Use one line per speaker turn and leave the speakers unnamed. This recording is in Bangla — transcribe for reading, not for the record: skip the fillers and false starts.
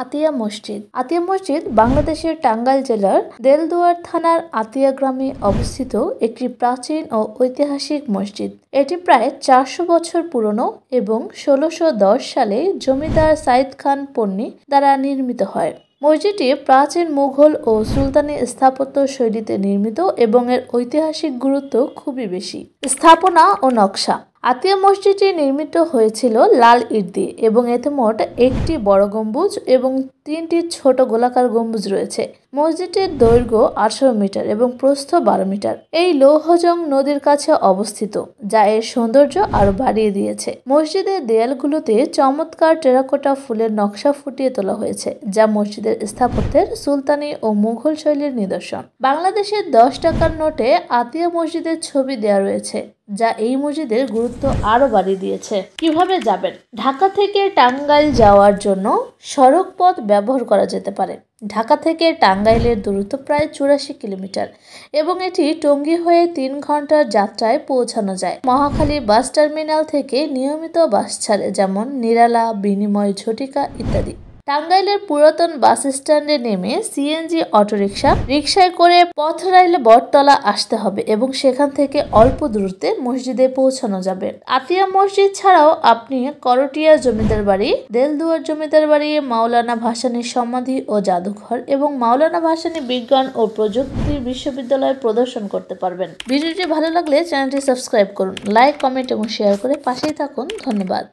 আতিয়া মসজিদ বাংলাদেশের টাঙ্গাইল জেলার দেলদুয়ার থানার আতিয়া গ্রামে অবস্থিত একটি প্রাচীন ও ঐতিহাসিক মসজিদ। এটি প্রায় 400 বছর পুরনো এবং 1610 সালে জমিদার সাইদ খান পন্নী দ্বারা নির্মিত হয়। মসজিদটি প্রাচীন মুঘল ও সুলতানি স্থাপত্য শৈলীতে নির্মিত এবং এর ঐতিহাসিক গুরুত্ব খুবই বেশি। স্থাপনা ও নকশা। আতিয়া মসজিদটি নির্মিত হয়েছিল লাল ইট দিয়ে এবং এতে মোট একটি বড় গম্বুজ এবং 3টি ছোট গোলাকার গম্বুজ রয়েছে। মসজিদটির দৈর্ঘ্য 18 মিটার এবং প্রস্থ 12 মিটার। এই লৌহজং নদীর কাছে অবস্থিত, যা এর সৌন্দর্য আরো বাড়িয়ে দিয়েছে। মসজিদের দেয়ালগুলোতে চমৎকার টেরাকোটা ফুলের নকশা ফুটিয়ে তোলা হয়েছে, যা মসজিদের স্থাপত্যের সুলতানি ও মুঘল শৈলীর নিদর্শন। বাংলাদেশের 10 টাকার নোটে আতিয়া মসজিদের ছবি দেওয়া রয়েছে, যা এই মসজিদের গুরুত্ব আরো বাড়িয়ে দিয়েছে। কিভাবে যাবেন? ঢাকা থেকে টাঙ্গাইল যাওয়ার জন্য সড়ক পথ ব্যবহার করা যেতে পারে। ঢাকা থেকে টাঙ্গাইলের দূরত্ব প্রায় 84 কিলোমিটার এবং এটি টঙ্গী হয়ে 3 ঘন্টার যাত্রায় পৌঁছানো যায়। মহাখালী বাস টার্মিনাল থেকে নিয়মিত বাস ছাড়ে, যেমন নিরালা, বিনিময়, ঝটিকা ইত্যাদি। টাঙ্গাইলের পুরাতন বাস স্ট্যান্ডে নেমে সিএনজি রিকশায় করে পথরাইলে বটতলা আসতে হবে এবং সেখান থেকে অল্প দূরত্বে মসজিদে পৌঁছানো যাবে। আতিয়া মসজিদ ছাড়াও আপনি করটিয়া জমিদার বাড়ি, দেলদুয়ার জমিদার বাড়ি, মাওলানা ভাসানীর সমাধি ও জাদুঘর এবং মাওলানা ভাসানী বিজ্ঞান ও প্রযুক্তি বিশ্ববিদ্যালয় প্রদর্শন করতে পারবেন। ভিডিওটি ভালো লাগলে চ্যানেলটি সাবস্ক্রাইব করুন, লাইক, কমেন্ট এবং শেয়ার করে পাশেই থাকুন। ধন্যবাদ।